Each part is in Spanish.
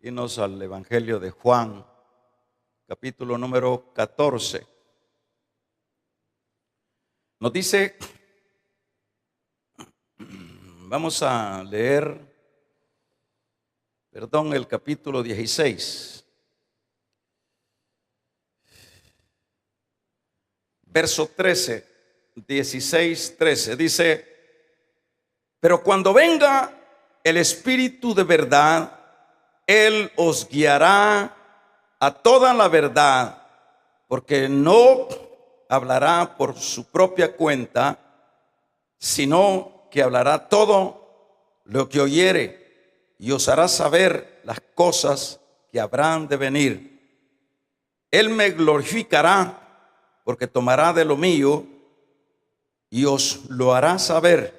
irnos al Evangelio de Juan, capítulo número 14. Nos dice, vamos a leer, el capítulo 16, verso 13, 16, 13, dice: pero cuando venga el Espíritu de verdad, Él os guiará a toda la verdad, porque no hablará por su propia cuenta, sino que hablará todo lo que oyere y os hará saber las cosas que habrán de venir. Él me glorificará, porque tomará de lo mío y os lo hará saber.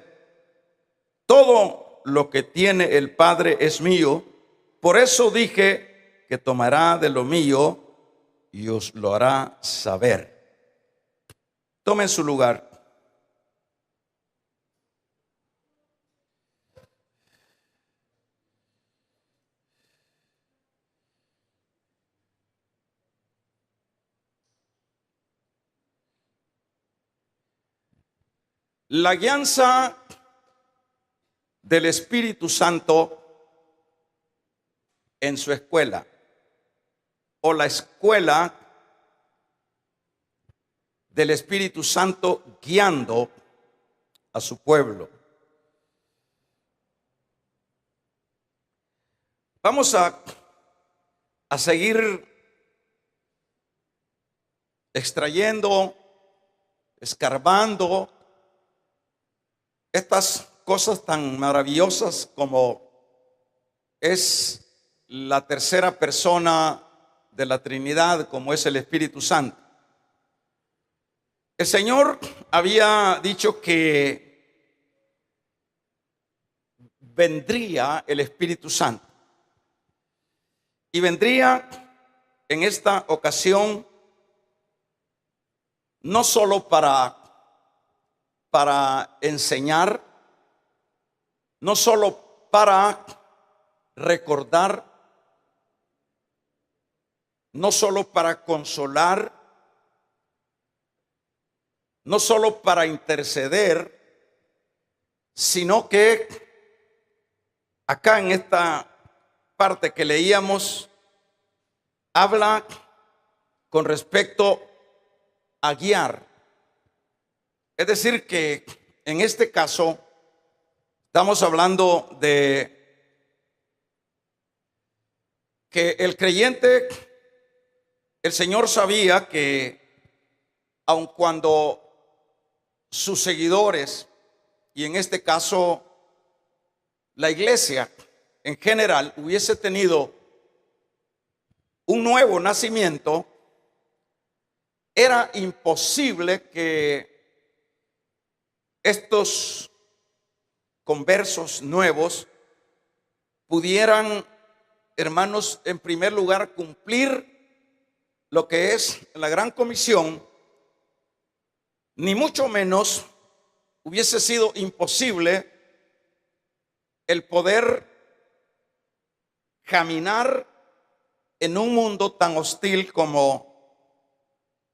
Todo lo que tiene el Padre es mío, por eso dije que tomará de lo mío y os lo hará saber. Tomen su lugar. La guianza del Espíritu Santo en su escuela, o la escuela del Espíritu Santo guiando a su pueblo. Vamos a seguir extrayendo, escarbando estas cosas tan maravillosas como es la tercera persona de la Trinidad, como es el Espíritu Santo. El Señor había dicho que vendría el Espíritu Santo, y vendría en esta ocasión no solo para enseñar, no solo para recordar, no solo para consolar, no solo para interceder, sino que acá en esta parte que leíamos habla con respecto a guiar. Es decir, que en este caso estamos hablando de que el creyente, el Señor sabía que aun cuando sus seguidores, y en este caso la iglesia en general, hubiese tenido un nuevo nacimiento, era imposible que estos conversos nuevos pudieran, hermanos, en primer lugar cumplir lo que es la gran comisión, ni mucho menos hubiese sido imposible el poder caminar en un mundo tan hostil como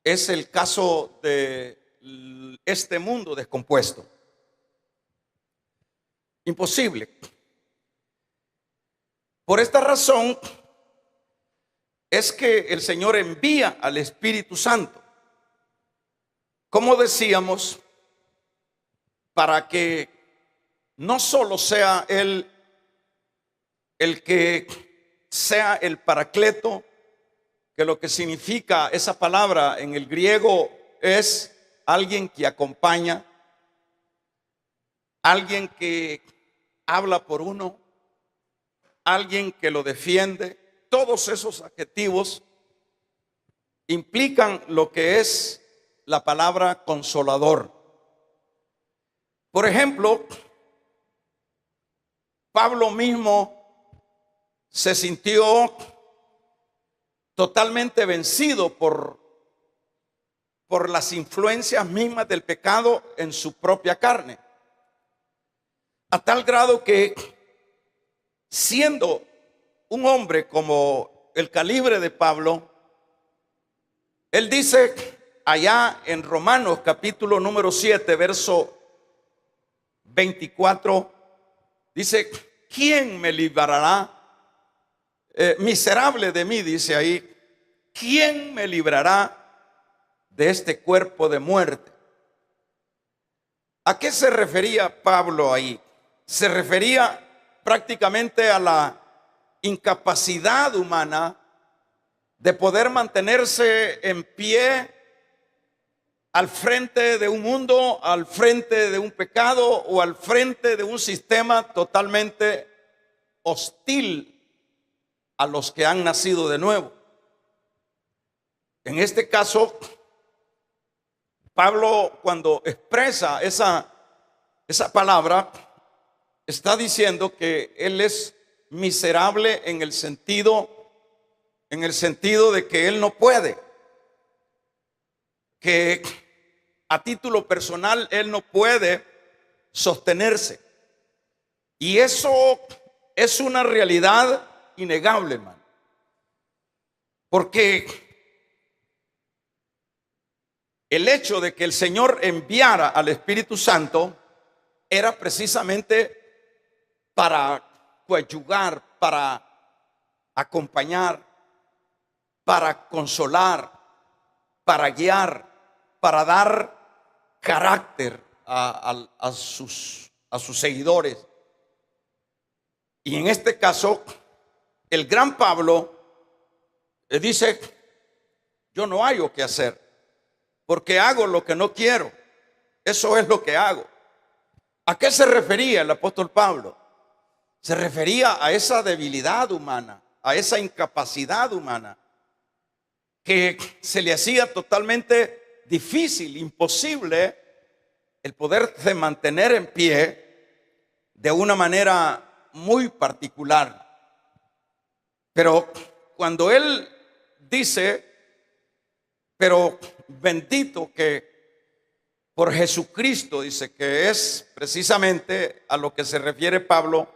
es el caso de este mundo descompuesto. Imposible. Por esta razón es que el Señor envía al Espíritu Santo, como decíamos, para que no solo sea Él el que sea el paracleto, que lo que significa esa palabra en el griego es alguien que acompaña, alguien que habla por uno, alguien que lo defiende. Todos esos adjetivos implican lo que es la palabra consolador. Por ejemplo, Pablo mismo se sintió totalmente vencido por las influencias mismas del pecado en su propia carne, a tal grado que, siendo un hombre como el calibre de Pablo, él dice allá en Romanos capítulo número 7, verso 24, dice: ¿quién me librará? Miserable de mí, dice ahí, ¿quién me librará de este cuerpo de muerte? ¿A qué se refería Pablo ahí? Se refería prácticamente a la incapacidad humana de poder mantenerse en pie al frente de un mundo, al frente de un pecado o al frente de un sistema totalmente hostil a los que han nacido de nuevo. En este caso, Pablo, cuando expresa esa palabra, está diciendo que él es miserable en el sentido de que él no puede, que a título personal él no puede sostenerse. Y eso es una realidad innegable, hermano. Porque el hecho de que el Señor enviara al Espíritu Santo era precisamente para coadyuvar, para acompañar, para consolar, para guiar, para dar carácter a sus seguidores. Y en este caso, el gran Pablo dice: yo no hallo qué hacer, porque hago lo que no quiero. Eso es lo que hago. ¿A qué se refería el apóstol Pablo? Se refería a esa debilidad humana, a esa incapacidad humana, que se le hacía totalmente difícil, imposible el poderse mantener en pie de una manera muy particular. Pero cuando él dice: pero bendito que por Jesucristo, dice que es precisamente a lo que se refiere Pablo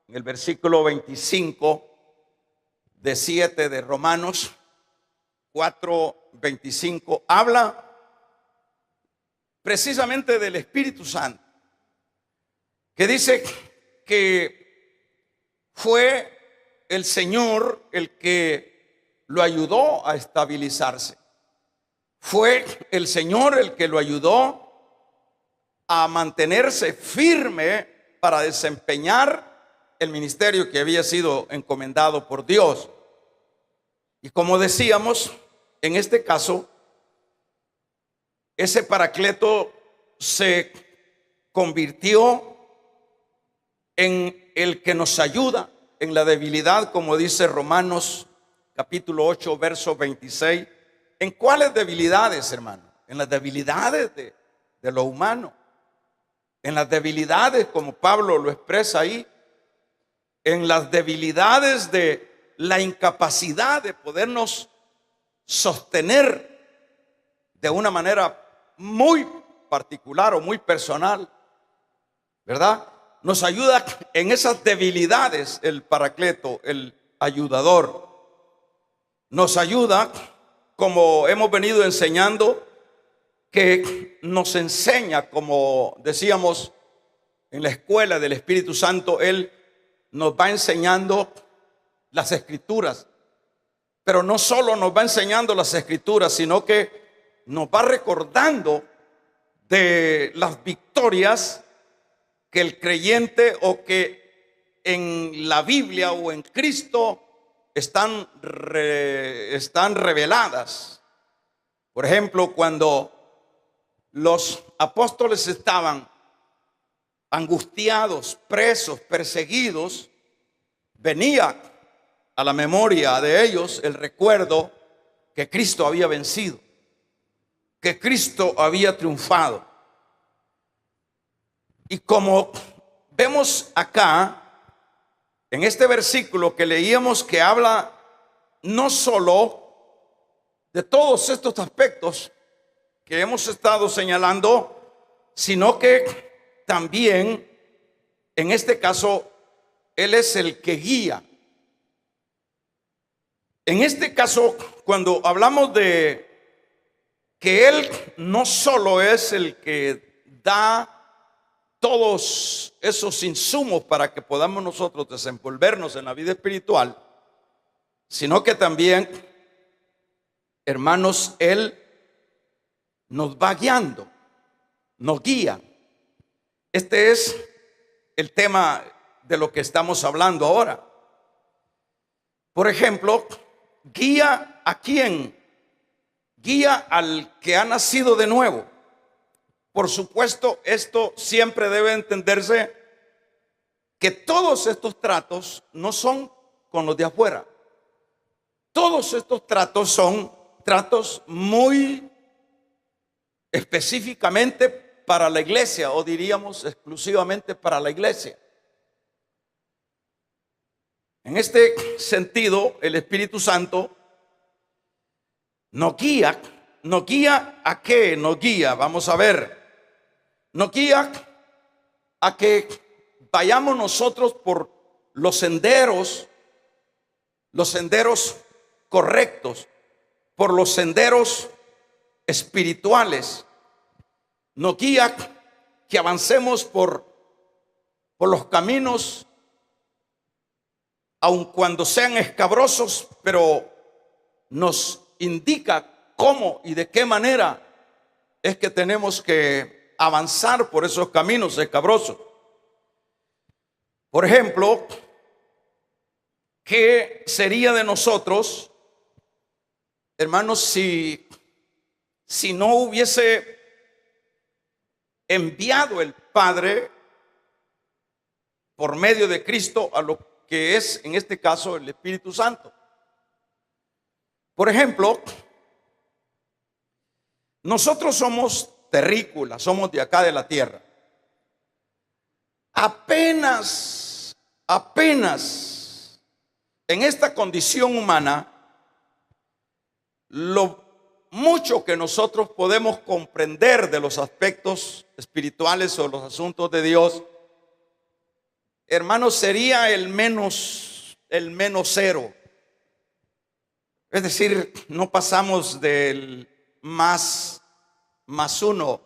en el versículo 25 de 7 de Romanos 4:25, habla precisamente del Espíritu Santo, que dice que fue el Señor el que lo ayudó a estabilizarse. Fue el Señor el que lo ayudó a mantenerse firme para desempeñar el ministerio que había sido encomendado por Dios. Y como decíamos, en este caso, ese Paracleto se convirtió en el que nos ayuda en la debilidad, como dice Romanos capítulo 8, verso 26. ¿En cuáles debilidades, hermano? En las debilidades de lo humano. En las debilidades, como Pablo lo expresa ahí. En las debilidades de la incapacidad de podernos sostener de una manera muy particular o muy personal, ¿verdad? Nos ayuda en esas debilidades el Paracleto, el ayudador. Nos ayuda, como hemos venido enseñando, que nos enseña, como decíamos en la escuela del Espíritu Santo, Él nos va enseñando las Escrituras. Pero no solo nos va enseñando las Escrituras, sino que nos va recordando de las victorias que el creyente o que en la Biblia o en Cristo están reveladas. Por ejemplo, cuando los apóstoles estaban angustiados, presos, perseguidos, venía a la memoria de ellos el recuerdo que Cristo había vencido, que Cristo había triunfado. Y como vemos acá, en este versículo que leíamos, que habla no solo de todos estos aspectos que hemos estado señalando, sino que también, en este caso, Él es el que guía, En este caso, cuando hablamos de que Él no solo es el que da todos esos insumos para que podamos nosotros desenvolvernos en la vida espiritual, sino que también, hermanos, Él nos va guiando, nos guía. Este es el tema de lo que estamos hablando ahora. Por ejemplo, guía a quién, guía al que ha nacido de nuevo. Por supuesto, esto siempre debe entenderse que todos estos tratos no son con los de afuera. Todos estos tratos son tratos muy específicamente para la iglesia, o diríamos exclusivamente para la iglesia. En este sentido, el Espíritu Santo nos guía. ¿Nos guía a qué? Nos guía, vamos a ver. Nos guía a que vayamos nosotros por los senderos correctos, por los senderos espirituales. Nos guía que avancemos por los caminos, aun cuando sean escabrosos, pero nos indica cómo y de qué manera es que tenemos que avanzar por esos caminos escabrosos. Por ejemplo, ¿qué sería de nosotros, hermanos, si no hubiese enviado el Padre por medio de Cristo a lo que es en este caso el Espíritu Santo? Por ejemplo, nosotros somos terrícolas, somos de acá de la tierra. Apenas en esta condición humana, lo mucho que nosotros podemos comprender de los aspectos espirituales o los asuntos de Dios, hermanos, sería el menos cero. Es decir, no pasamos del más uno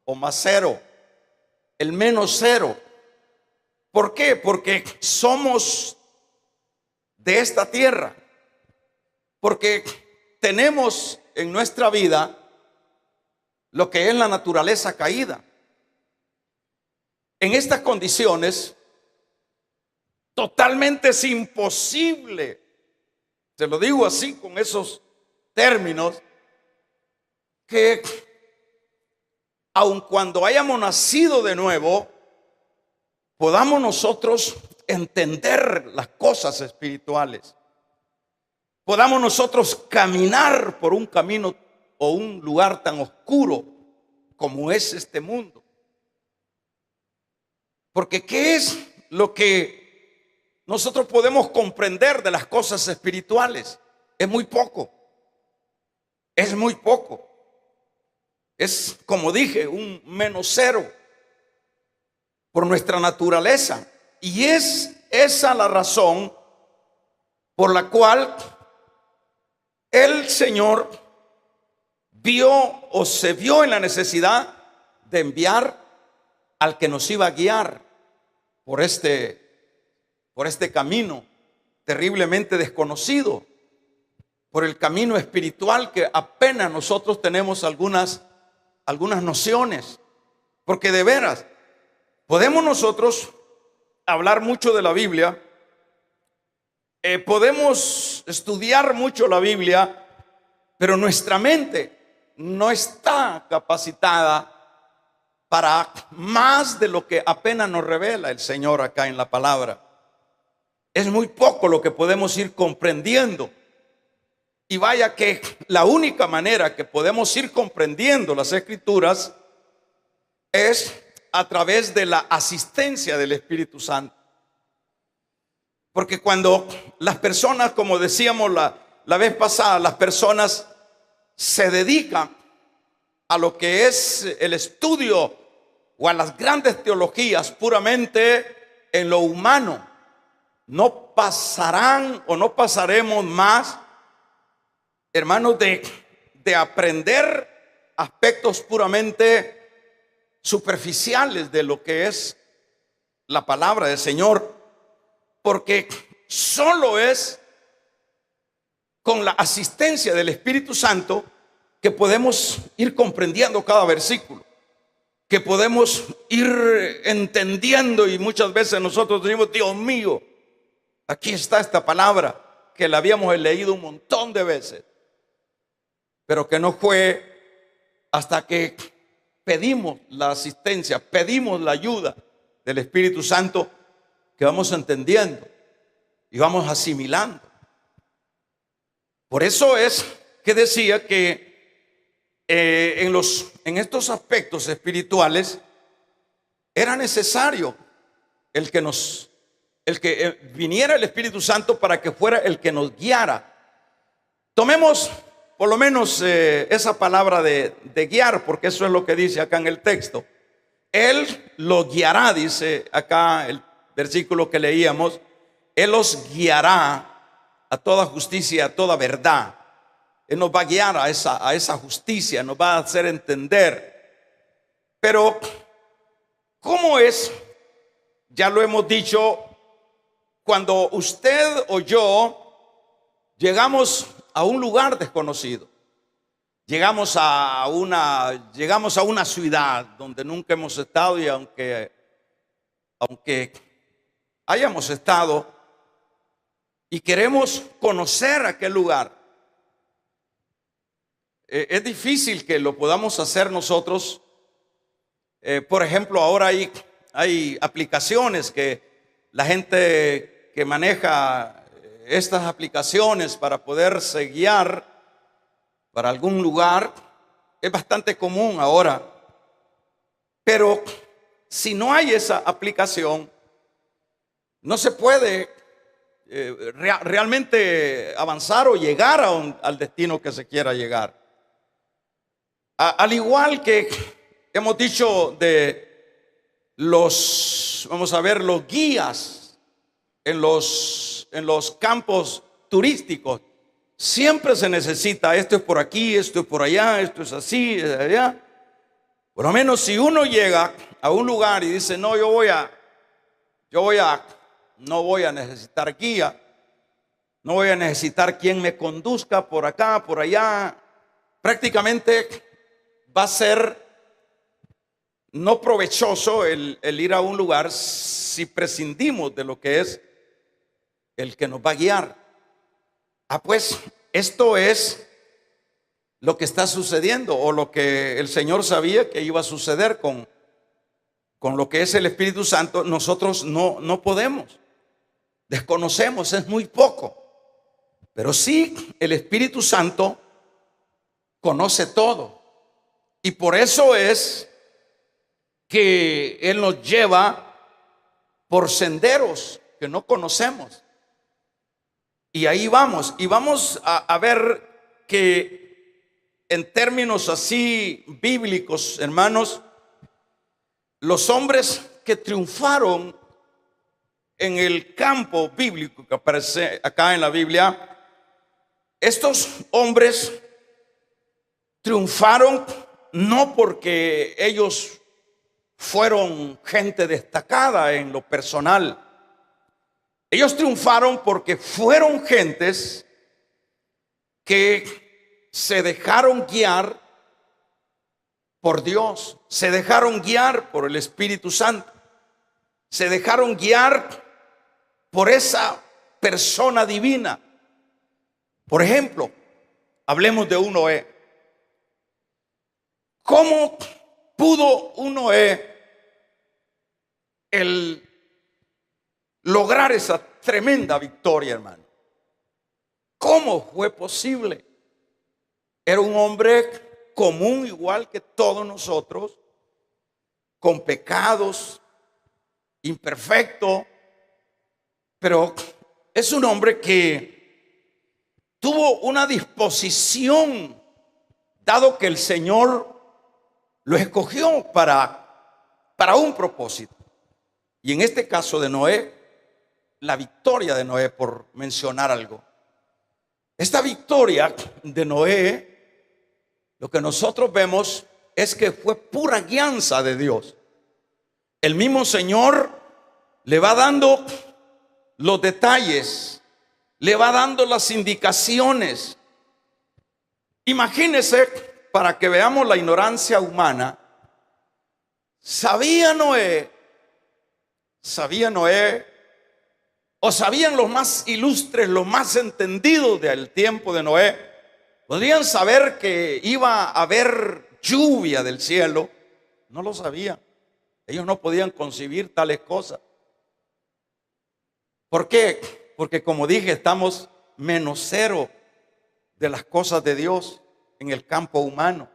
o más cero, el menos cero. ¿Por qué? Porque somos de esta tierra, porque tenemos en nuestra vida lo que es la naturaleza caída. En estas condiciones, totalmente es imposible, te lo digo así con esos términos, que aun cuando hayamos nacido de nuevo, podamos nosotros entender las cosas espirituales. Podamos nosotros caminar por un camino o un lugar tan oscuro como es este mundo. Porque ¿qué es lo que nosotros podemos comprender de las cosas espirituales? Es muy poco. Es muy poco. Es, como dije, un menos cero por nuestra naturaleza. Y es esa la razón por la cual el Señor se vio en la necesidad de enviar al que nos iba a guiar por este camino terriblemente desconocido, por el camino espiritual que apenas nosotros tenemos algunas nociones. Porque de veras, podemos nosotros hablar mucho de la Biblia, podemos estudiar mucho la Biblia, pero nuestra mente no está capacitada para más de lo que apenas nos revela el Señor acá en la palabra. Es muy poco lo que podemos ir comprendiendo. Y vaya que la única manera que podemos ir comprendiendo las Escrituras es a través de la asistencia del Espíritu Santo. Porque cuando las personas, como decíamos la vez pasada, las personas se dedican a lo que es el estudio o a las grandes teologías puramente en lo humano, no pasarán o no pasaremos más hermanos, de aprender aspectos puramente superficiales de lo que es la palabra del Señor, porque solo es con la asistencia del Espíritu Santo que podemos ir comprendiendo cada versículo, que podemos ir entendiendo. Y muchas veces nosotros decimos: Dios mío, aquí está esta palabra que la habíamos leído un montón de veces, pero que no fue hasta que pedimos la asistencia, pedimos la ayuda del Espíritu Santo, que vamos entendiendo y vamos asimilando. Por eso es que decía que en estos aspectos espirituales era necesario el que viniera el Espíritu Santo para que fuera el que nos guiara. Tomemos por lo menos esa palabra de guiar, porque eso es lo que dice acá en el texto. Él los guiará, dice acá el versículo que leíamos. Él los guiará a toda justicia, a toda verdad. Él nos va a guiar a esa justicia, nos va a hacer entender. Pero ¿cómo es? Ya lo hemos dicho, cuando usted o yo llegamos a un lugar desconocido, llegamos a una ciudad donde nunca hemos estado, y aunque hayamos estado y queremos conocer aquel lugar, es difícil que lo podamos hacer nosotros. Por ejemplo, ahora hay aplicaciones que la gente que maneja estas aplicaciones para poderse guiar para algún lugar, es bastante común ahora. Pero si no hay esa aplicación, no se puede realmente avanzar o llegar al destino que se quiera llegar. Al igual que hemos dicho de los guías en los campos turísticos, siempre se necesita: esto es por aquí, esto es por allá, esto es así, es allá. Por lo menos si uno llega a un lugar y dice: no, no voy a necesitar guía, no voy a necesitar quien me conduzca por acá, por allá, prácticamente va a ser no provechoso el ir a un lugar si prescindimos de lo que es el que nos va a guiar. Pues esto es lo que está sucediendo, o lo que el Señor sabía que iba a suceder con lo que es el Espíritu Santo. Nosotros no podemos, desconocemos, es muy poco. Pero sí, el Espíritu Santo conoce todo. Y por eso es que Él nos lleva por senderos que no conocemos. Y ahí vamos. Y vamos a ver que en términos así bíblicos, hermanos, los hombres que triunfaron en el campo bíblico que aparece acá en la Biblia, estos hombres triunfaron no porque ellos fueron gente destacada en lo personal. Ellos triunfaron porque fueron gentes que se dejaron guiar por Dios, se dejaron guiar por el Espíritu Santo, se dejaron guiar por esa persona divina. Por ejemplo, hablemos de un Noé. ¿Cómo pudo un Noé el lograr esa tremenda victoria, hermano? ¿Cómo fue posible? Era un hombre común, igual que todos nosotros, con pecados, imperfecto, pero es un hombre que tuvo una disposición, dado que el Señor lo escogió para un propósito. Y en este caso de Noé, la victoria de Noé, por mencionar algo, Esta victoria de Noé, lo que nosotros vemos es que fue pura guianza de Dios. El mismo Señor le va dando los detalles, le va dando las indicaciones. Imagínese, para que veamos la ignorancia humana, sabía Noé, o sabían los más ilustres, los más entendidos del tiempo de Noé, podrían saber que iba a haber lluvia del cielo. No lo sabían. Ellos no podían concebir tales cosas. ¿Por qué? Porque, como dije, estamos menos cero de las cosas de Dios en el campo humano,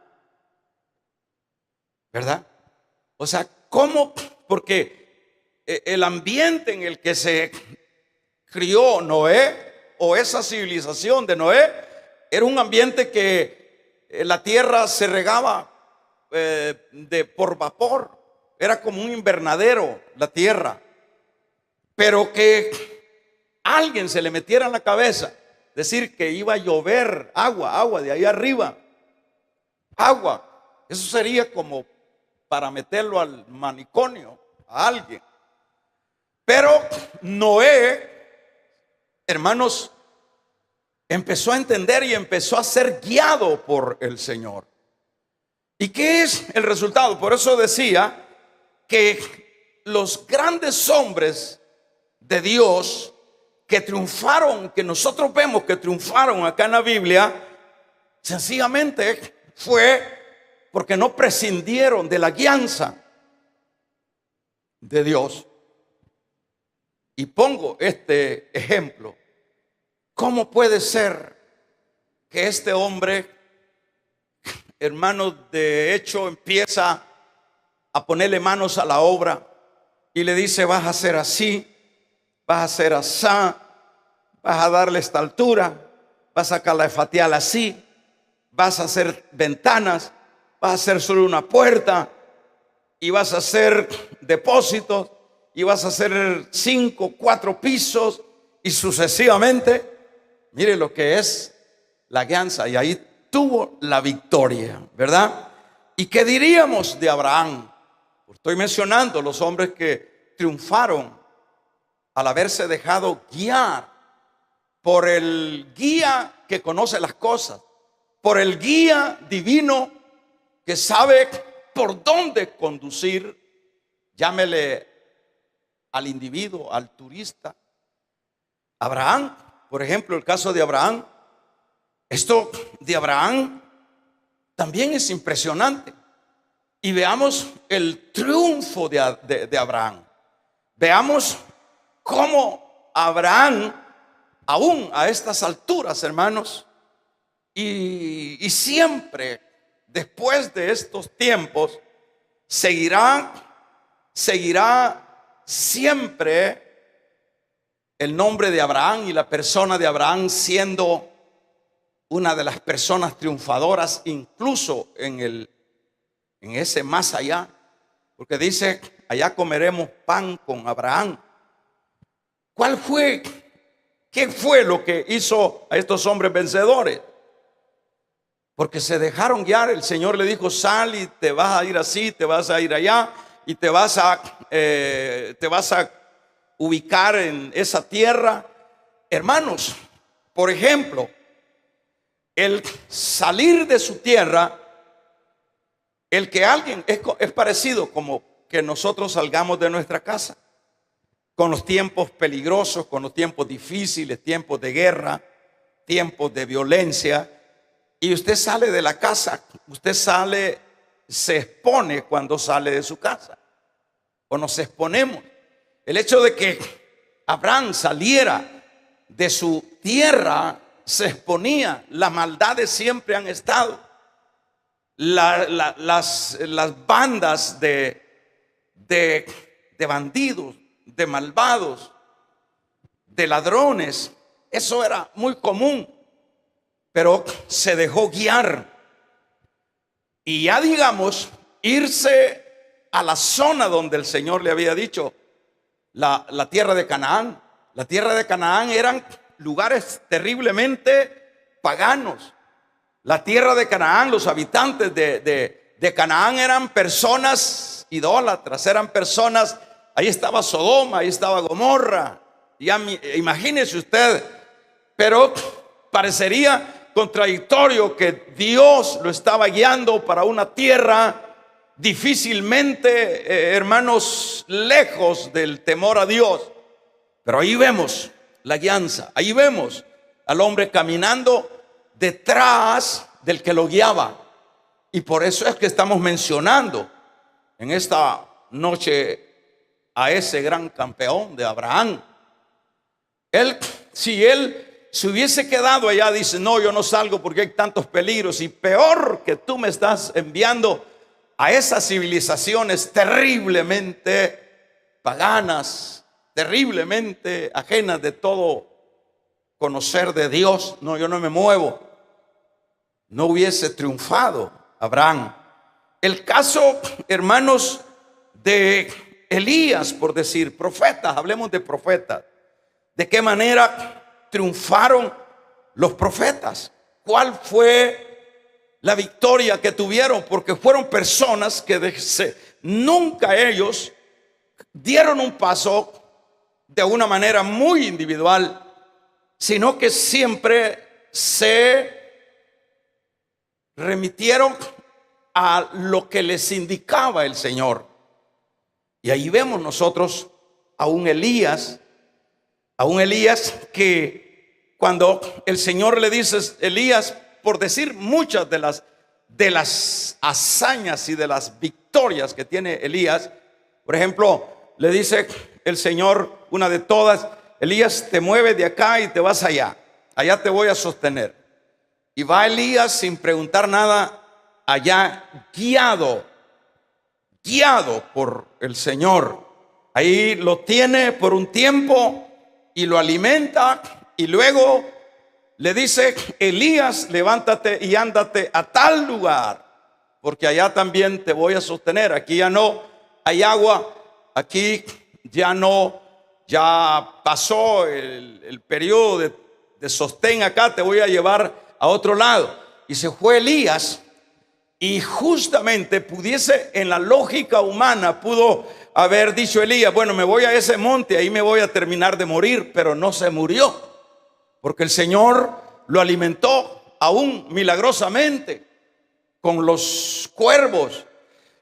¿verdad? O sea, ¿cómo? Porque el ambiente en el que se crió Noé, o esa civilización de Noé, era un ambiente que la tierra se regaba por vapor. Era como un invernadero la tierra. Pero que a alguien se le metiera en la cabeza decir que iba a llover agua de ahí arriba, agua, eso sería como para meterlo al manicomio a alguien. Pero Noé, hermanos, empezó a entender y empezó a ser guiado por el Señor. ¿Y qué es el resultado? Por eso decía que los grandes hombres de Dios que triunfaron, que nosotros vemos que triunfaron acá en la Biblia, sencillamente fue porque no prescindieron de la guianza de Dios. Y pongo este ejemplo. ¿Cómo puede ser que este hombre, hermano, de hecho empieza a ponerle manos a la obra y le dice: vas a hacer así, vas a hacer así, vas a darle esta altura, vas a calafatear así, vas a hacer ventanas, vas a hacer solo una puerta, y vas a hacer depósitos, y vas a hacer 5, 4 pisos, y sucesivamente? Mire lo que es la guianza, y ahí tuvo la victoria, ¿verdad? ¿Y qué diríamos de Abraham? Estoy mencionando los hombres que triunfaron al haberse dejado guiar por el guía que conoce las cosas, por el guía divino que sabe por dónde conducir. Llámele al individuo, al turista. Abraham, por ejemplo, el caso de Abraham. Esto de Abraham también es impresionante. Y veamos el triunfo de Abraham. Veamos cómo Abraham, aún a estas alturas, hermanos, y siempre después de estos tiempos, seguirá siempre el nombre de Abraham y la persona de Abraham siendo una de las personas triunfadoras, incluso en ese más allá, porque dice: allá comeremos pan con Abraham. ¿Qué fue lo que hizo a estos hombres vencedores? Porque se dejaron guiar. El Señor le dijo: sal y te vas a ir así, te vas a ir allá, y te vas a ubicar en esa tierra. Hermanos, por ejemplo, el salir de su tierra, el que alguien es parecido como que nosotros salgamos de nuestra casa, con los tiempos peligrosos, con los tiempos difíciles, tiempos de guerra, tiempos de violencia, y usted sale de la casa, se expone cuando sale de su casa, o nos exponemos. El hecho de que Abraham saliera de su tierra se exponía. Las maldades siempre han estado. Las bandas de bandidos, de malvados, de ladrones, eso era muy común. Pero se dejó guiar. Y ya, digamos, irse a la zona donde el Señor le había dicho, la tierra de Canaán. La tierra de Canaán eran lugares terriblemente paganos. La tierra de Canaán, los habitantes de Canaán eran personas idólatras, eran personas, ahí estaba Sodoma, ahí estaba Gomorra, ya imagínese usted, pero parecería contradictorio que Dios lo estaba guiando para una tierra difícilmente, hermanos, lejos del temor a Dios. Pero ahí vemos la guianza, ahí vemos al hombre caminando detrás del que lo guiaba. Y por eso es que estamos mencionando en esta noche a ese gran campeón de Abraham. Si él se hubiese quedado allá, dice: no, yo no salgo porque hay tantos peligros, y peor que tú me estás enviando a esas civilizaciones terriblemente paganas, terriblemente ajenas de todo conocer de Dios. No, yo no me muevo. No hubiese triunfado Abraham. El caso, hermanos, de Elías, por decir, profetas, hablemos de profetas. ¿De qué manera triunfaron los profetas? ¿Cuál fue la victoria que tuvieron? Porque fueron personas que nunca ellos dieron un paso de una manera muy individual, sino que siempre se remitieron a lo que les indicaba el Señor. Y ahí vemos nosotros a un Elías que cuando el Señor le dice: Elías, por decir muchas de las hazañas y de las victorias que tiene Elías, por ejemplo, le dice el Señor, una de todas: Elías, te mueves de acá y te vas allá te voy a sostener. Y va Elías sin preguntar nada allá, guiado por el Señor. Ahí lo tiene por un tiempo y lo alimenta, y luego le dice: Elías, levántate y ándate a tal lugar, porque allá también te voy a sostener. Aquí ya no hay agua, aquí ya no, ya pasó el periodo de sostén acá, te voy a llevar a otro lado. Y se fue Elías, y justamente en la lógica humana pudo haber dicho Elías: bueno, me voy a ese monte, ahí me voy a terminar de morir. Pero no se murió, porque el Señor lo alimentó aún milagrosamente con los cuervos.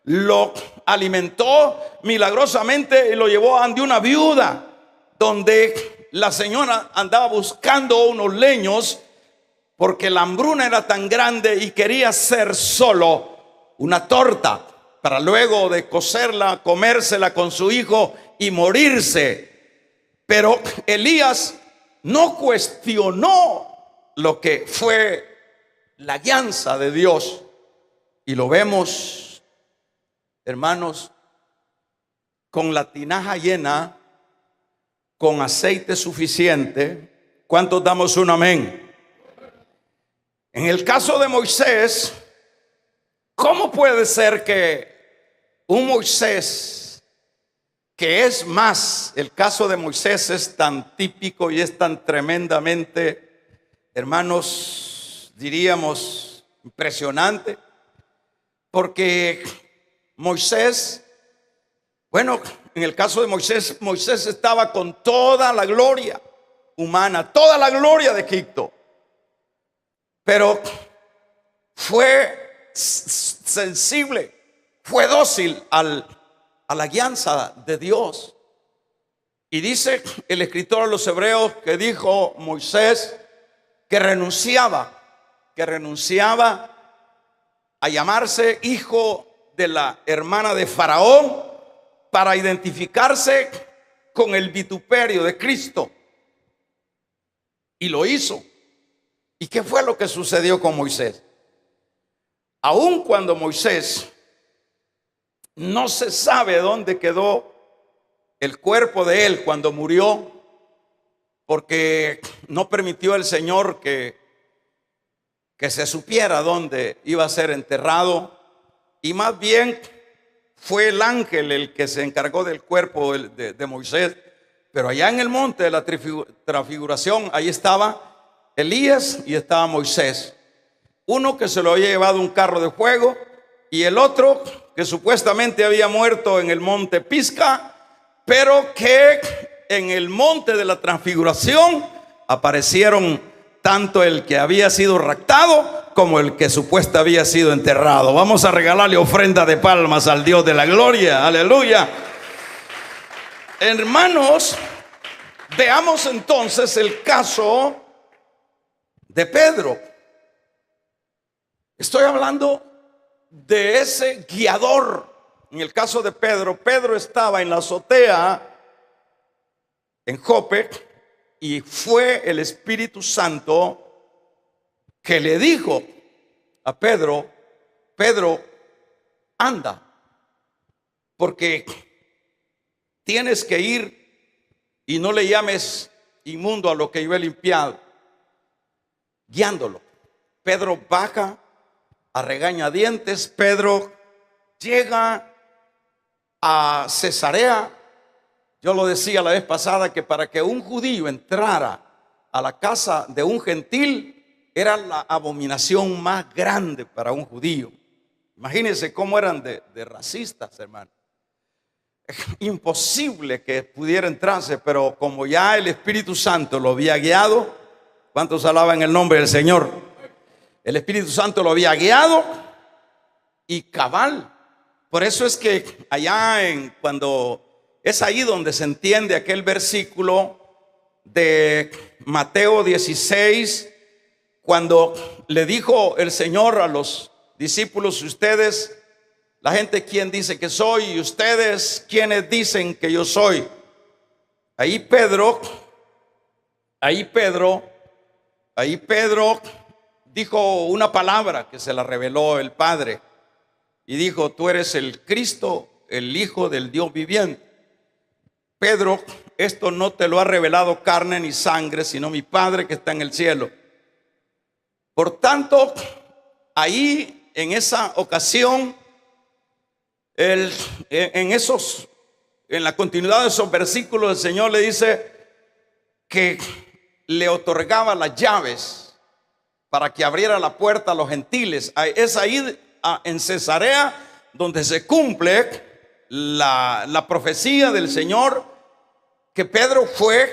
Lo alimentó milagrosamente y lo llevó ante una viuda, donde la señora andaba buscando unos leños, porque la hambruna era tan grande y quería hacer solo una torta para luego de cocerla, comérsela con su hijo y morirse. Pero Elías no cuestionó lo que fue la guianza de Dios, y lo vemos, hermanos, con la tinaja llena, con aceite suficiente. ¿Cuántos damos un amén? En el caso de Moisés, ¿cómo puede ser que un Moisés, que es más, el caso de Moisés es tan típico y es tan tremendamente, hermanos, diríamos impresionante? Porque Moisés, bueno, en el caso de Moisés, Moisés estaba con toda la gloria humana, toda la gloria de Egipto, pero fue sensible, fue dócil a la guianza de Dios. Y dice el escritor a los Hebreos que dijo Moisés que renunciaba a llamarse hijo de la hermana de Faraón para identificarse con el vituperio de Cristo. Y lo hizo. ¿Y qué fue lo que sucedió con Moisés? Aun cuando Moisés, no se sabe dónde quedó el cuerpo de él cuando murió, porque no permitió el Señor que se supiera dónde iba a ser enterrado, y más bien fue el ángel el que se encargó del cuerpo de Moisés. Pero allá en el monte de la transfiguración, ahí estaba Elías y estaba Moisés. Uno que se lo había llevado un carro de fuego y el otro que supuestamente había muerto en el monte Pisga, pero que en el monte de la transfiguración aparecieron tanto el que había sido raptado como el que supuestamente había sido enterrado. Vamos a regalarle ofrenda de palmas al Dios de la gloria. Aleluya. Hermanos, veamos entonces el caso de Pedro. Estoy hablando de ese guiador. En el caso de Pedro, Pedro estaba en la azotea en Jope y fue el Espíritu Santo que le dijo a Pedro: Pedro, anda, porque tienes que ir y no le llames inmundo a lo que yo he limpiado. Guiándolo, Pedro baja a regañadientes. Pedro llega a Cesarea. Yo lo decía la vez pasada que para que un judío entrara a la casa de un gentil era la abominación más grande para un judío. Imagínense cómo eran de racistas, hermano. Imposible que pudiera entrarse, pero como ya el Espíritu Santo lo había guiado. ¿Cuántos alaban el nombre del Señor? El Espíritu Santo lo había guiado y cabal. Por eso es que allá cuando es ahí donde se entiende aquel versículo de Mateo 16, cuando le dijo el Señor a los discípulos: ustedes, la gente, ¿quién dice que soy? Y ustedes, ¿quiénes dicen que yo soy? Ahí Pedro dijo una palabra que se la reveló el Padre y dijo: tú eres el Cristo, el Hijo del Dios viviente. Pedro, esto no te lo ha revelado carne ni sangre, sino mi Padre que está en el cielo. Por tanto, ahí en esa ocasión, en la continuidad de esos versículos, el Señor le dice que le otorgaba las llaves para que abriera la puerta a los gentiles. Es ahí en Cesarea donde se cumple la profecía del Señor, que Pedro fue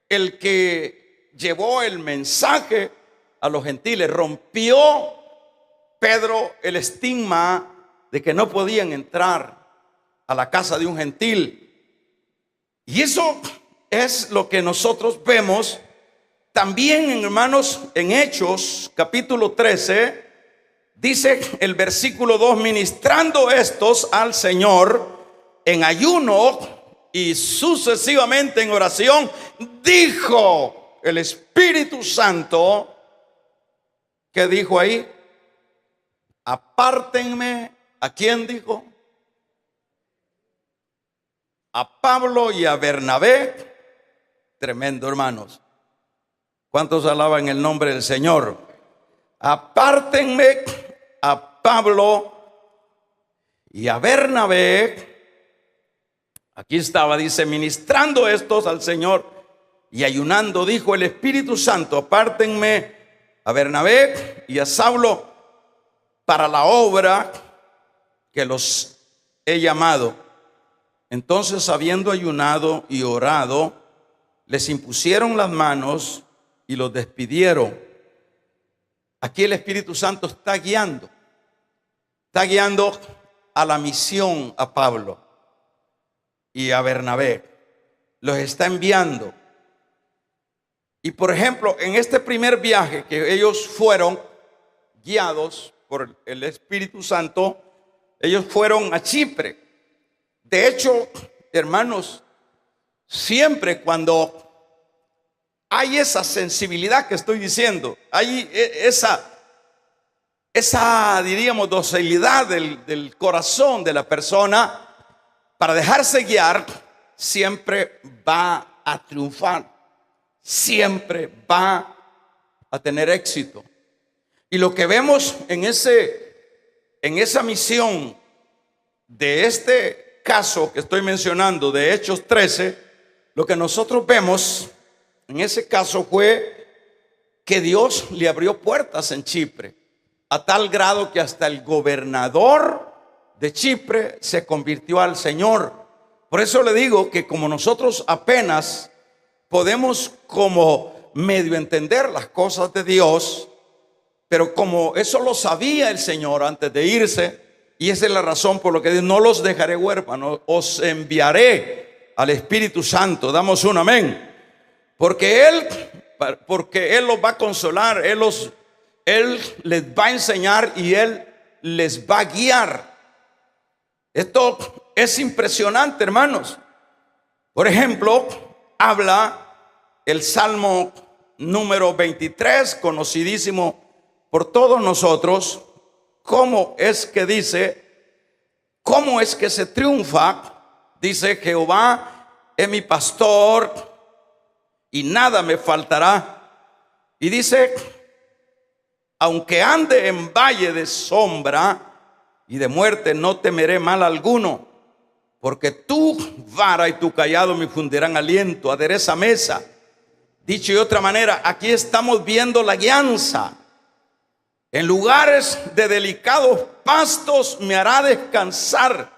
el que llevó el mensaje a los gentiles. Rompió Pedro el estigma de que no podían entrar a la casa de un gentil. Y eso es lo que nosotros vemos también, hermanos, en Hechos capítulo 13. Dice el versículo 2: ministrando estos al Señor en ayuno y sucesivamente en oración, dijo el Espíritu Santo. ¿Qué dijo ahí? Apártenme. ¿A quién dijo? A Pablo y a Bernabé. Tremendo, hermanos. ¿Cuántos alaban el nombre del Señor? Apártenme a Pablo y a Bernabé. Aquí estaba, dice, ministrando estos al Señor y ayunando, dijo el Espíritu Santo: apártenme a Bernabé y a Saulo para la obra que los he llamado. Entonces, habiendo ayunado y orado, les impusieron las manos y los despidieron. Aquí el Espíritu Santo está guiando a la misión a Pablo y a Bernabé. Los está enviando. Y por ejemplo, en este primer viaje que ellos fueron guiados por el Espíritu Santo, ellos fueron a Chipre. De hecho, hermanos, siempre cuando hay esa sensibilidad que estoy diciendo, hay esa diríamos, docilidad del corazón de la persona para dejarse guiar, siempre va a triunfar, siempre va a tener éxito. Y lo que vemos en esa misión de este caso que estoy mencionando, de Hechos 13, lo que nosotros vemos en ese caso fue que Dios le abrió puertas en Chipre, a tal grado que hasta el gobernador de Chipre se convirtió al Señor. Por eso le digo que como nosotros apenas podemos como medio entender las cosas de Dios, pero como eso lo sabía el Señor antes de irse, y esa es la razón por la que dice: no los dejaré huérfanos, os enviaré al Espíritu Santo. Damos un amén. Porque Él los va a consolar, Él les va a enseñar y Él les va a guiar. Esto es impresionante, hermanos. Por ejemplo, habla el Salmo número 23, conocidísimo por todos nosotros. ¿Cómo es que dice? ¿Cómo es que se triunfa? Dice: Jehová es mi pastor y nada me faltará. Y dice: aunque ande en valle de sombra y de muerte, no temeré mal alguno, porque tu vara y tu cayado me infundirán aliento. Adereza mesa. Dicho de otra manera, aquí estamos viendo la guianza. En lugares de delicados pastos me hará descansar,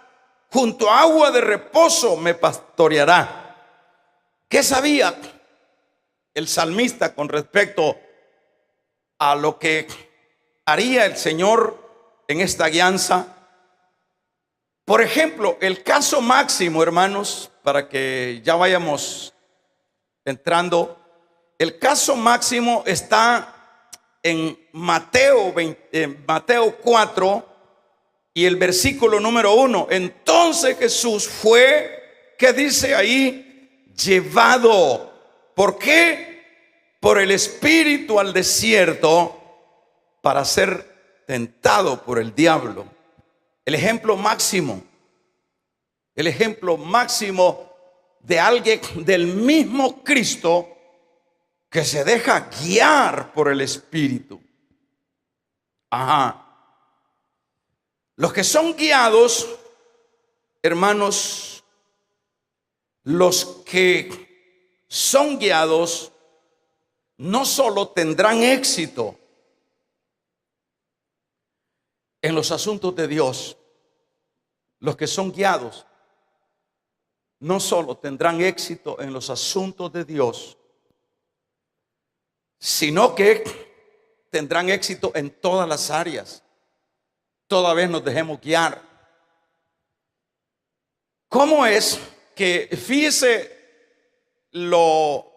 junto a agua de reposo me pastoreará. ¿Qué sabía el salmista con respecto a lo que haría el Señor en esta guianza? Por ejemplo, el caso máximo, hermanos, para que ya vayamos entrando, el caso máximo está en Mateo 4 y el versículo número 1. Entonces Jesús fue, ¿qué dice ahí? Llevado. ¿Por qué? Por el Espíritu al desierto para ser tentado por el diablo. El ejemplo máximo de alguien del mismo Cristo que se deja guiar por el Espíritu. Los que son guiados, hermanos, los que son guiados no solo tendrán éxito en los asuntos de Dios, los que son guiados no solo tendrán éxito en los asuntos de Dios, sino que tendrán éxito en todas las áreas, toda vez nos dejemos guiar. ¿Cómo es que, fíjese lo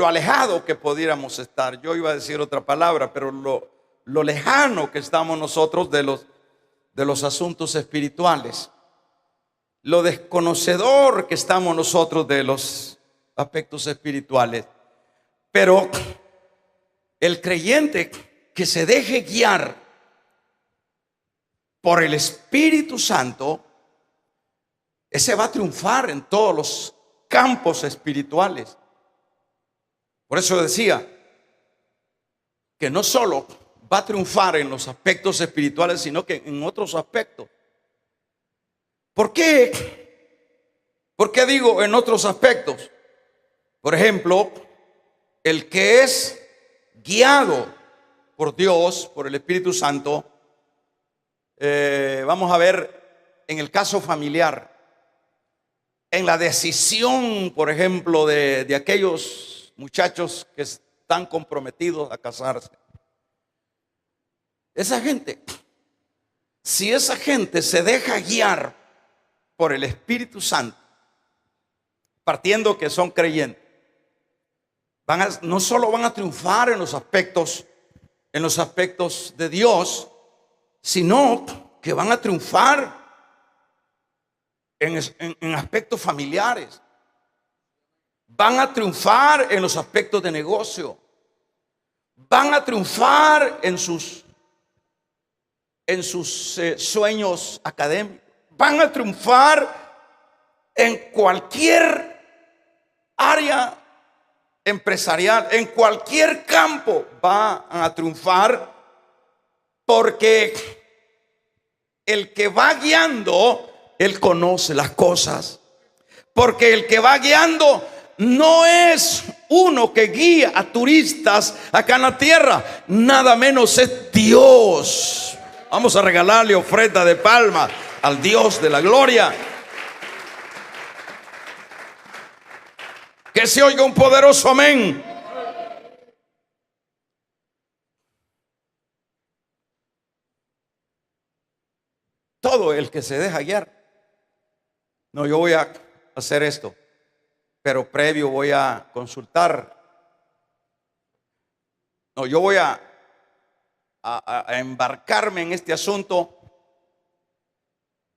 alejado que pudiéramos estar? Yo iba a decir otra palabra, pero lo lejano que estamos nosotros de los asuntos espirituales, lo desconocedor que estamos nosotros de los aspectos espirituales. Pero el creyente que se deje guiar por el Espíritu Santo, ese va a triunfar en todos los campos espirituales. Por eso decía que no solo va a triunfar en los aspectos espirituales, sino que en otros aspectos. ¿Por qué? ¿Por qué digo en otros aspectos? Por ejemplo, el que es guiado por Dios, por el Espíritu Santo, vamos a ver en el caso familiar, en la decisión, por ejemplo, de aquellos muchachos que están comprometidos a casarse. Esa gente, si esa gente se deja guiar por el Espíritu Santo, partiendo que son creyentes, no solo van a triunfar en los aspectos de Dios, sino que van a triunfar en aspectos familiares, van a triunfar en los aspectos de negocio, van a triunfar en sus sueños académicos, van a triunfar en cualquier área empresarial, en cualquier campo van a triunfar, porque el que va guiando, él conoce las cosas, porque el que va guiando no es uno que guía a turistas acá en la tierra, nada menos es Dios. Vamos a regalarle ofrenda de palmas al Dios de la gloria. Que se oiga un poderoso amén. Todo el que se deja guiar. No, yo voy a hacer esto, pero previo voy a consultar. No, yo voy a embarcarme en este asunto,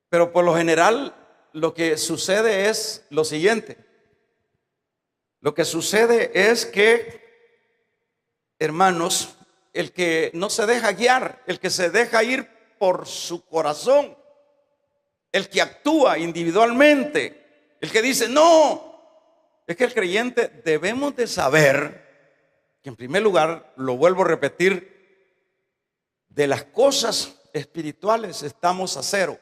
pero por lo general lo que sucede es lo siguiente. Lo que sucede es que, hermanos, el que no se deja guiar, el que se deja ir por su corazón, el que actúa individualmente, el que dice no, es que el creyente debemos de saber que en primer lugar, lo vuelvo a repetir, de las cosas espirituales estamos a cero.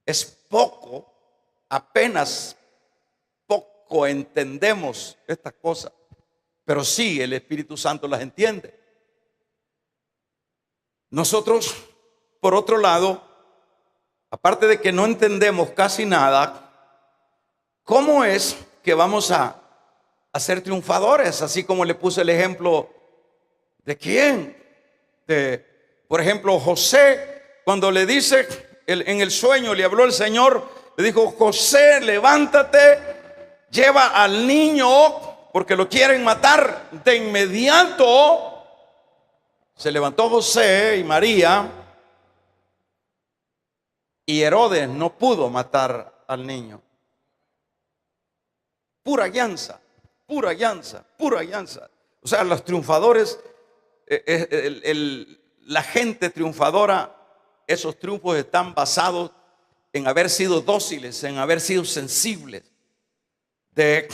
Es poco, apenas poco entendemos estas cosas, pero sí el Espíritu Santo las entiende. Nosotros, por otro lado, aparte de que no entendemos casi nada, ¿cómo es que vamos a ser triunfadores? Así como le puse el ejemplo de quién, por ejemplo, José, cuando le dice en el sueño, le habló el Señor, le dijo: José, levántate, lleva al niño porque lo quieren matar. De inmediato se levantó José y María, y Herodes no pudo matar al niño. Pura llanza, pura llanza, pura llanza. O sea, los triunfadores, la gente triunfadora, esos triunfos están basados en haber sido dóciles, en haber sido sensibles, de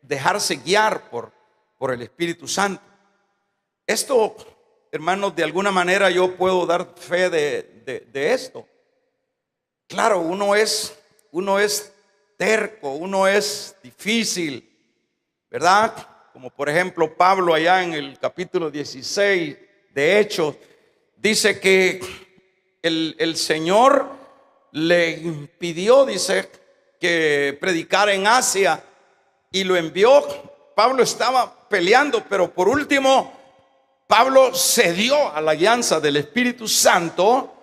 dejarse guiar por el Espíritu Santo. Esto, hermanos, de alguna manera yo puedo dar fe de esto. Claro, uno es terco, uno es difícil, ¿verdad? Como por ejemplo Pablo allá en el capítulo 16 de Hechos, dice que el Señor le impidió, dice, que predicara en Asia y lo envió. Pablo estaba peleando, pero por último Pablo cedió a la guianza del Espíritu Santo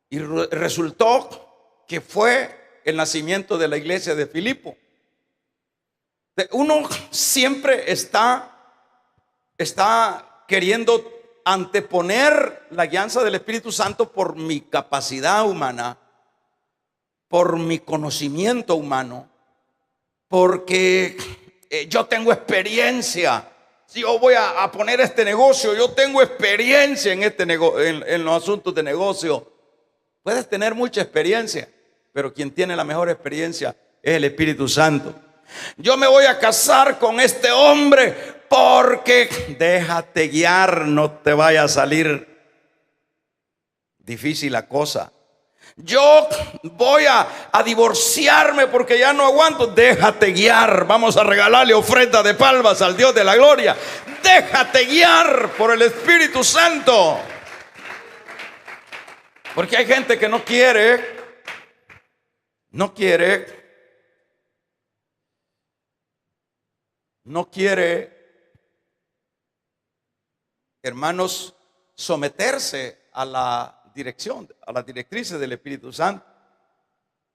y resultó que fue el nacimiento de la iglesia de Filipo. Uno siempre está queriendo anteponer la guianza del Espíritu Santo por mi capacidad humana, por mi conocimiento humano, porque yo tengo experiencia. Si yo voy a poner este negocio, yo tengo experiencia en en los asuntos de negocio. Puedes tener mucha experiencia, pero quien tiene la mejor experiencia es el Espíritu Santo. Yo me voy a casar con este hombre porque déjate guiar, no te vaya a salir difícil la cosa. Yo voy a divorciarme porque ya no aguanto. Déjate guiar. Vamos a regalarle ofrenda de palmas al Dios de la gloria. Déjate guiar por el Espíritu Santo. Porque hay gente que no quiere, hermanos, someterse a la dirección, a las directrices del Espíritu Santo.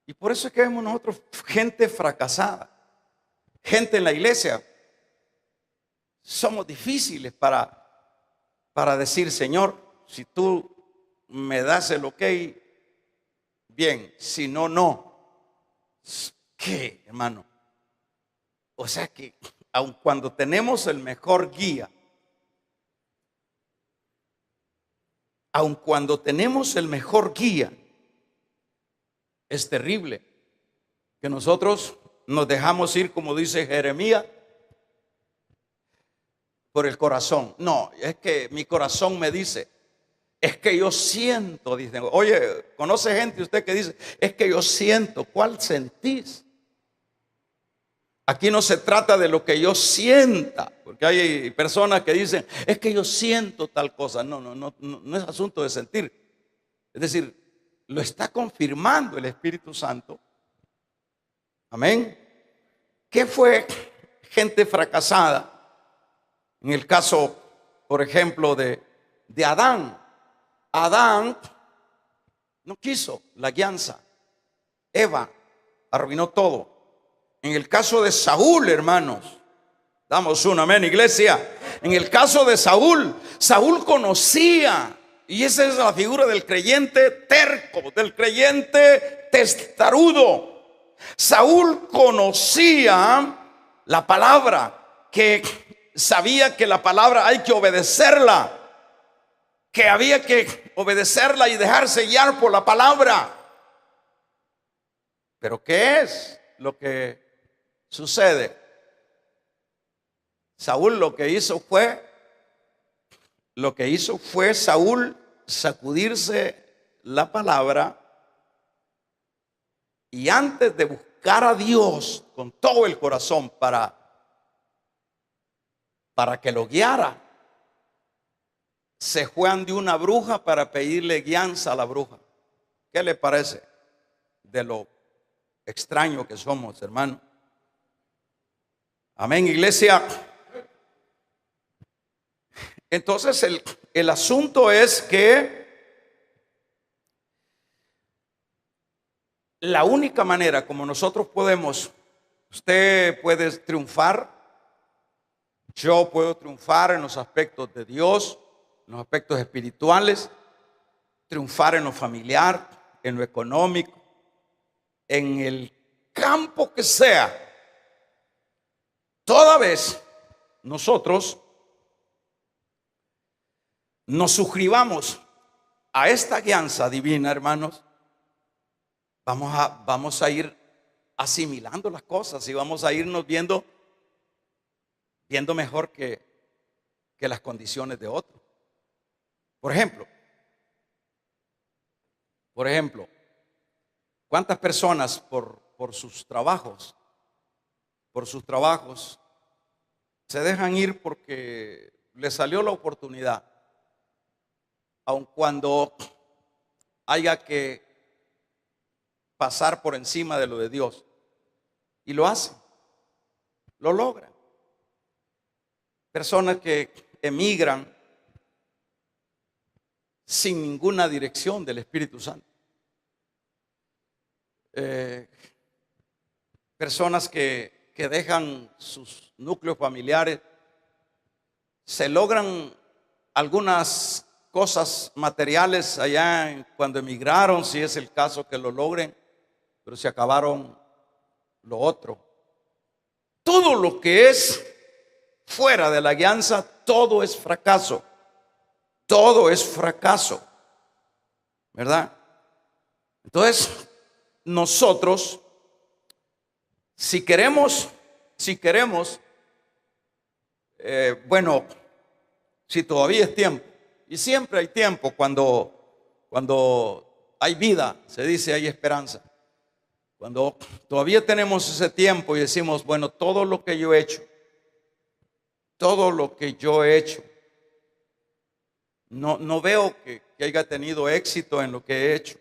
Y por eso es que vemos nosotros gente fracasada, gente en la iglesia. Somos difíciles para decir: Señor, si tú me das el ok, bien, si no, no. ¿Qué, hermano? O sea que aun cuando tenemos el mejor guía, aun cuando tenemos el mejor guía, es terrible que nosotros nos dejamos ir, como dice Jeremías, por el corazón. No, es que mi corazón me dice, es que yo siento, dicen. Oye, ¿conoce gente usted que dice, es que yo siento? ¿Cuál sentís? Aquí no se trata de lo que yo sienta, porque hay personas que dicen, es que yo siento tal cosa. No es asunto de sentir. Es decir, lo está confirmando el Espíritu Santo. Amén. ¿Qué fue gente fracasada? En el caso, por ejemplo, de Adán. Adán no quiso la guianza. Eva arruinó todo. En el caso de Saúl, hermanos, damos un amén, iglesia. En el caso de Saúl, Saúl conocía, y esa es la figura del creyente terco, del creyente testarudo. Saúl conocía la palabra, que sabía que la palabra hay que obedecerla, que había que obedecerla y dejarse guiar por la palabra. Pero ¿qué es lo que sucede? Saúl lo que hizo fue Saúl sacudirse la palabra, y antes de buscar a Dios con todo el corazón para que lo guiara, se fue ante una bruja para pedirle guianza a la bruja. ¿Qué le parece de lo extraño que somos, hermano? Amén, iglesia. Entonces el asunto es que la única manera como nosotros podemos, usted puede triunfar, yo puedo triunfar en los aspectos de Dios, en los aspectos espirituales, triunfar en lo familiar, en lo económico, en el campo que sea, toda vez nosotros nos suscribamos a esta guianza divina, hermanos, vamos a ir asimilando las cosas y vamos a irnos viendo mejor que las condiciones de otros. Por ejemplo, ¿cuántas personas por sus trabajos se dejan ir porque les salió la oportunidad, aun cuando haya que pasar por encima de lo de Dios, y lo hacen, lo logran? Personas que emigran sin ninguna dirección del Espíritu Santo. Personas que dejan sus núcleos familiares, se logran algunas cosas materiales allá cuando emigraron, si es el caso que lo logren, pero se acabaron lo otro. Todo lo que es fuera de la guianza, todo es fracaso. Todo es fracaso, ¿verdad? Entonces, nosotros, si queremos, bueno, si todavía es tiempo, y siempre hay tiempo cuando hay vida, se dice hay esperanza. Cuando todavía tenemos ese tiempo y decimos, bueno, todo lo que yo he hecho, no veo que haya tenido éxito en lo que he hecho.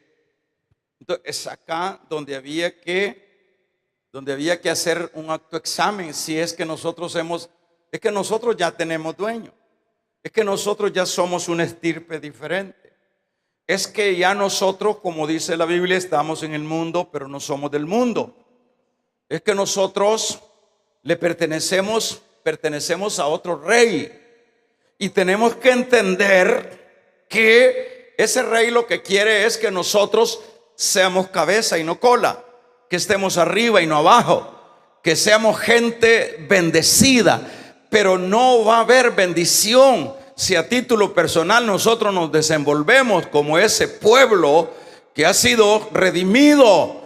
Entonces es acá donde había que hacer un autoexamen, si es que nosotros ya tenemos dueño, es que nosotros ya somos una estirpe diferente, es que ya nosotros, como dice la Biblia, estamos en el mundo, pero no somos del mundo. Es que nosotros le pertenecemos a otro rey, y tenemos que entender que ese rey lo que quiere es que nosotros seamos cabeza y no cola, que estemos arriba y no abajo, que seamos gente bendecida. Pero no va a haber bendición si a título personal nosotros nos desenvolvemos como ese pueblo que ha sido redimido.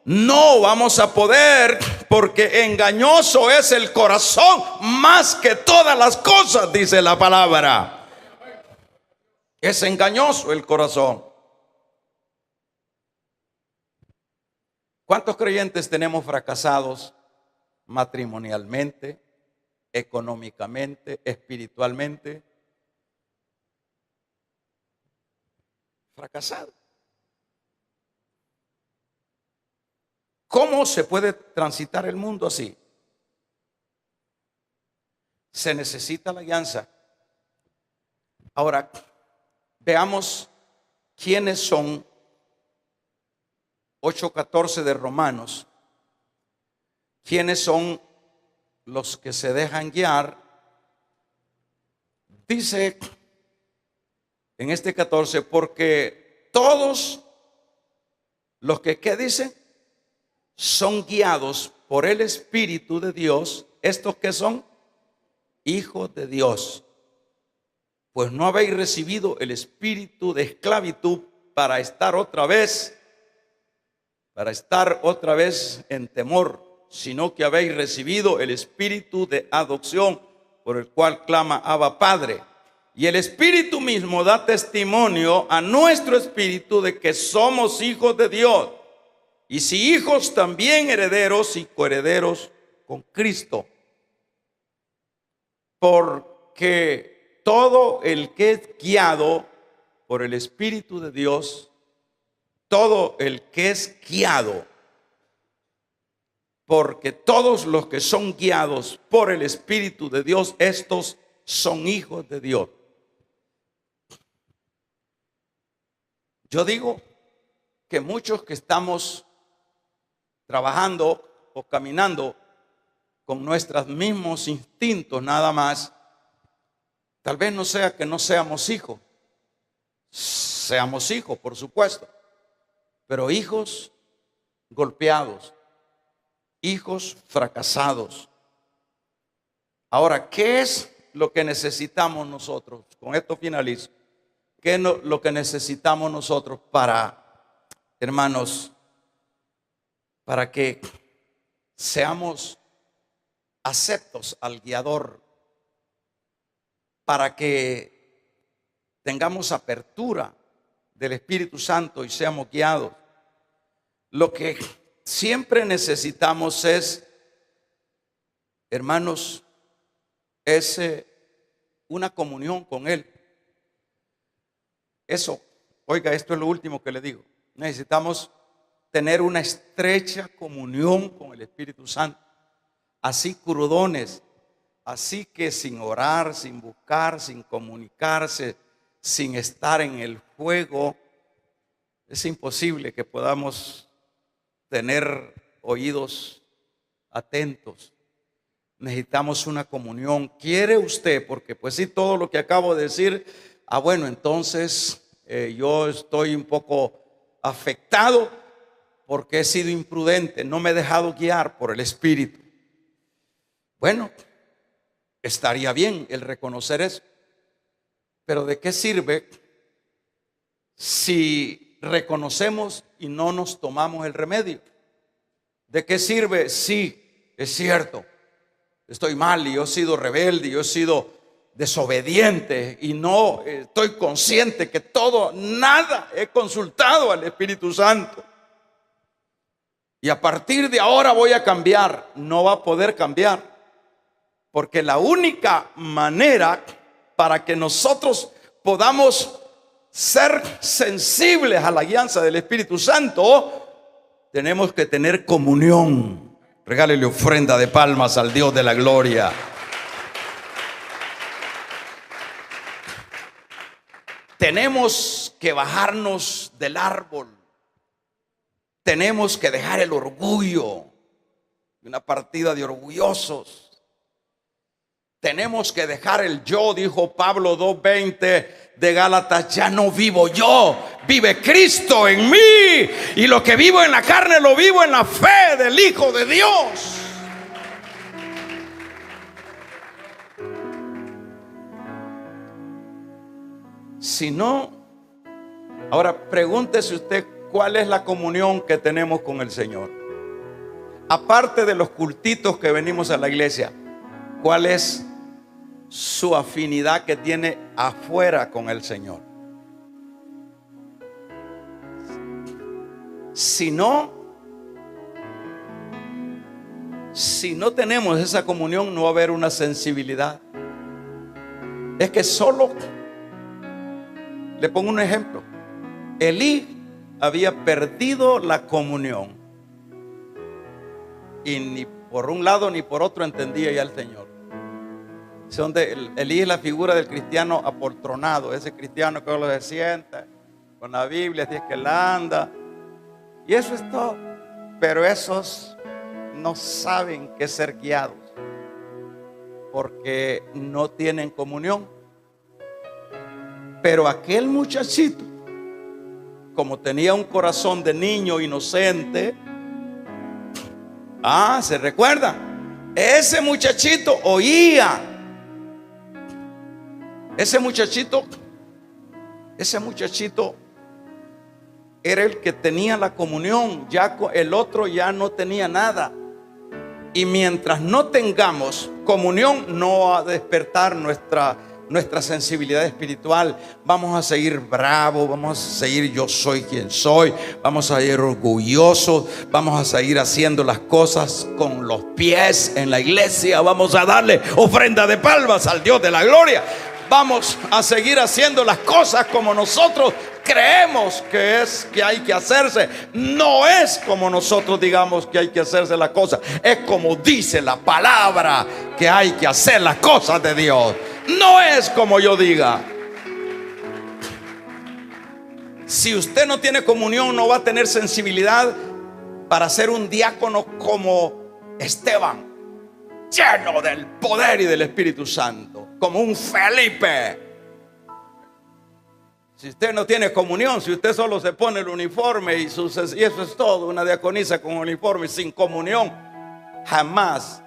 No vamos a poder, porque engañoso es el corazón más que todas las cosas, dice la palabra. Es engañoso el corazón. ¿Cuántos creyentes tenemos fracasados matrimonialmente, económicamente, espiritualmente, fracasado. ¿Cómo se puede transitar el mundo así? Se necesita la alianza. Ahora, veamos quiénes son 8:14 de Romanos. ¿Quiénes son los que se dejan guiar? Dice en este 14, porque todos los que, ¿qué dice? Son guiados por el Espíritu de Dios. ¿Estos que son? Hijos de Dios. Pues no habéis recibido el espíritu de esclavitud para estar otra vez en temor, sino que habéis recibido el espíritu de adopción, por el cual clama Abba Padre. Y el Espíritu mismo da testimonio a nuestro espíritu de que somos hijos de Dios. Y si hijos, también herederos y coherederos con Cristo. Porque todo el que es guiado por el Espíritu de Dios, todo el que es guiado, porque todos los que son guiados por el Espíritu de Dios, estos son hijos de Dios. Yo digo que muchos que estamos trabajando o caminando con nuestros mismos instintos nada más, tal vez no sea que no seamos hijos. Seamos hijos, por supuesto, pero hijos golpeados, hijos fracasados. Ahora, ¿qué es lo que necesitamos nosotros? Con esto finalizo. ¿Qué es lo que necesitamos nosotros para, hermanos, para que seamos aceptos al guiador, para que tengamos apertura del Espíritu Santo y seamos guiados? Lo que siempre necesitamos es, hermanos, es una comunión con Él. Eso, oiga, esto es lo último que le digo. Necesitamos tener una estrecha comunión con el Espíritu Santo. Así crudones, así que sin orar, sin buscar, sin comunicarse, sin estar en el fuego, es imposible que podamos tener oídos atentos. Necesitamos una comunión. ¿Quiere usted? Porque pues sí, todo lo que acabo de decir, bueno, entonces yo estoy un poco afectado porque he sido imprudente, no me he dejado guiar por el Espíritu. Bueno, estaría bien el reconocer eso, pero ¿de qué sirve si reconocemos y no nos tomamos el remedio? ¿De qué sirve? Sí, es cierto, estoy mal y yo he sido rebelde, yo he sido desobediente y no estoy consciente que nada he consultado al Espíritu Santo. Y a partir de ahora voy a cambiar. No va a poder cambiar, porque la única manera para que nosotros podamos ser sensibles a la guianza del Espíritu Santo, tenemos que tener comunión. Regálele ofrenda de palmas al Dios de la gloria. Tenemos que bajarnos del árbol. Tenemos que dejar el orgullo, una partida de orgullosos. Tenemos que dejar el yo, dijo Pablo 2:20 de Gálatas, ya no vivo yo, vive Cristo en mí. Y lo que vivo en la carne lo vivo en la fe del Hijo de Dios. Si no, ahora pregúntese usted cuál es la comunión que tenemos con el Señor. Aparte de los cultitos que venimos a la iglesia, ¿cuál es su afinidad que tiene afuera con el Señor? Si no, si no tenemos esa comunión, no va a haber una sensibilidad. Es que solo, le pongo un ejemplo. Elí había perdido la comunión y ni por un lado ni por otro entendía ya el Señor. Elí es la figura del cristiano apoltronado, ese cristiano que solo se sienta con la Biblia, así es que la anda, y eso es todo. Pero esos no saben qué es ser guiados, porque no tienen comunión. Pero aquel muchachito, como tenía un corazón de niño inocente, ¿se recuerda? Ese muchachito oía. Ese muchachito era el que tenía la comunión. Ya el otro ya no tenía nada. Y mientras no tengamos comunión, no va a despertar nuestra sensibilidad espiritual. Vamos a seguir bravos, vamos a seguir yo soy quien soy, vamos a ir orgullosos, vamos a seguir haciendo las cosas con los pies en la iglesia, vamos a darle ofrenda de palmas al Dios de la gloria, vamos a seguir haciendo las cosas como nosotros creemos que hay que hacerse. No es como nosotros digamos que hay que hacerse la cosa, es como dice la palabra que hay que hacer las cosas de Dios. No es como yo diga. Si usted no tiene comunión, no va a tener sensibilidad para ser un diácono como Esteban, lleno del poder y del Espíritu Santo, como un Felipe. Si usted no tiene comunión, si usted solo se pone el uniforme y eso es todo, una diaconisa con uniforme sin comunión, jamás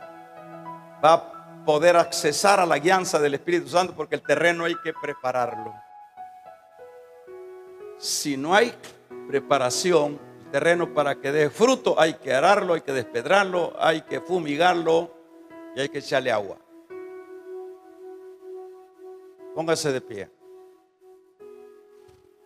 va a poder accesar a la guianza del Espíritu Santo, porque el terreno hay que prepararlo. Si no hay preparación, el terreno para que dé fruto hay que ararlo, hay que despedrarlo, hay que fumigarlo y hay que echarle agua. Póngase de pie.